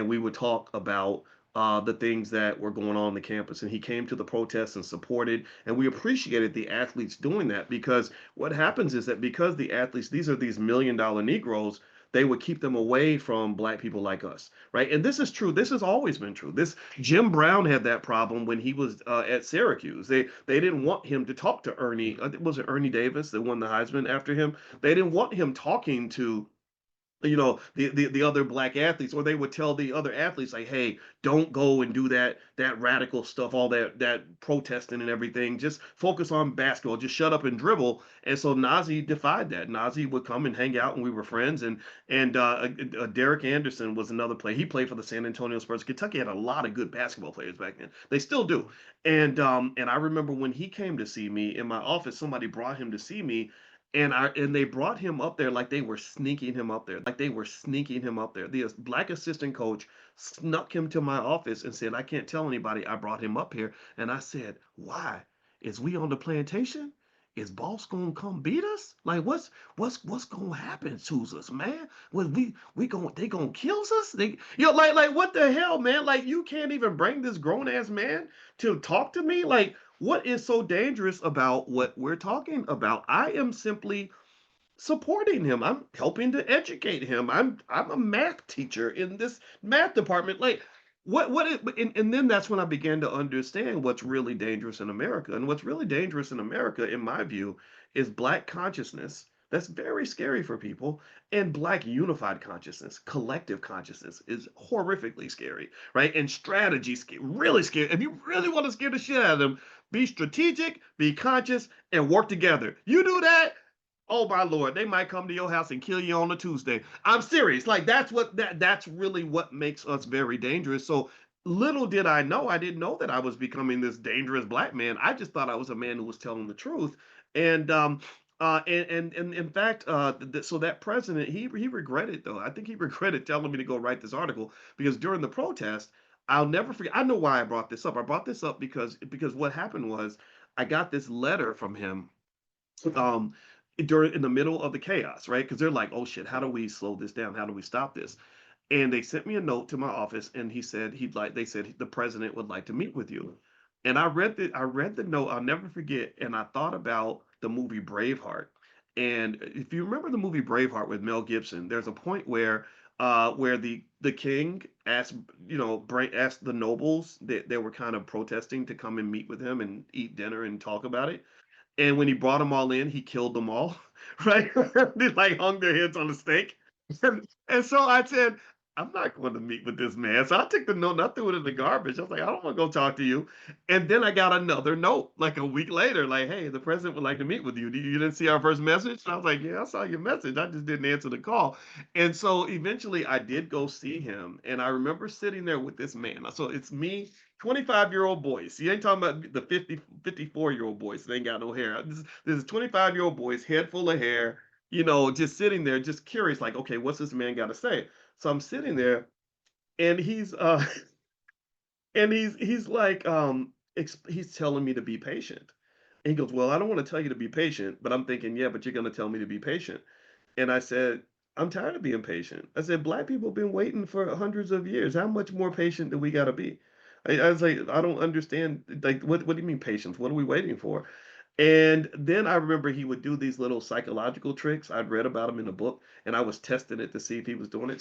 and we would talk about the things that were going on the campus. And he came to the protests and supported, and we appreciated the athletes doing that because what happens is that because the athletes, these are these $1 million Negroes, they would keep them away from black people like us, right? And this is true. This has always been true. This Jim Brown had that problem when he was at Syracuse. They didn't want him to talk to Ernie. Was it Ernie Davis that won the Heisman after him? They didn't want him talking to the other black athletes, or they would tell the other athletes like, hey, don't go and do that radical stuff, all that protesting and everything, just focus on basketball, just shut up and dribble. And so Nazi defied that. Nazi would come and hang out, and we were friends. And Derek Anderson was another player. He played for the San Antonio Spurs. Kentucky had a lot of good basketball players back then. They still do. And I remember when he came to see me in my office, somebody brought him to see me, and they brought him up there like they were sneaking him up there, like they were sneaking him up there. The black assistant coach snuck him to my office and said, "I can't tell anybody I brought him up here." And I said, "Why? Is we on the plantation? Is boss gonna come beat us? Like what's gonna happen to us, man? Was we gonna they gonna kill us? They like what the hell, man? Like you can't even bring this grown ass man to talk to me? Like what is so dangerous about what we're talking about? I am simply supporting him. I'm helping to educate him. I'm a math teacher in this math department. Like and then that's when I began to understand what's really dangerous in America. And what's really dangerous in America, in my view, is black consciousness. That's very scary for people. And black unified consciousness, collective consciousness is horrifically scary, right? And strategy, really scary. If you really want to scare the shit out of them, be strategic, be conscious, and work together. You do that, oh my lord, they might come to your house and kill you on a Tuesday. I'm serious. Like that's really what makes us very dangerous. So little did I know, I didn't know that I was becoming this dangerous black man. I just thought I was a man who was telling the truth. And in fact, so that president, he regretted, though. I think he regretted telling me to go write this article, because during the protest, I'll never forget. I know why I brought this up. I brought this up because what happened was I got this letter from him um during in the middle of the chaos, right? Because they're like, oh shit, how do we slow this down? How do we stop this? And they sent me a note to my office, and he said they said the president would like to meet with you. And I read the note, I'll never forget, and I thought about the movie Braveheart. And if you remember the movie Braveheart with Mel Gibson, there's a point where the king asked, asked the nobles that they were kind of protesting to come and meet with him and eat dinner and talk about it. And when he brought them all in, he killed them all, right? They like hung their heads on the stake. And so I said, I'm not going to meet with this man. So I took the note and I threw it in the garbage. I was like, I don't want to go talk to you. And then I got another note like a week later, like, hey, the president would like to meet with you. You didn't see our first message? And I was like, yeah, I saw your message. I just didn't answer the call. And so eventually I did go see him. And I remember sitting there with this man. So it's me, 25-year-old boys. You ain't talking about the 54-year-old boys that ain't got no hair. This is 25-year-old boys, head full of hair, just sitting there, just curious, like, okay, what's this man got to say? So I'm sitting there, and he's and he's like he's telling me to be patient. And he goes, "Well, I don't want to tell you to be patient, but I'm thinking, yeah, but you're going to tell me to be patient." And I said, "I'm tired of being patient." I said, "Black people have been waiting for hundreds of years. How much more patient do we got to be?" I was like, "I don't understand. Like, what do you mean patience? What are we waiting for?" And then I remember he would do these little psychological tricks. I'd read about him in a book, and I was testing it to see if he was doing it.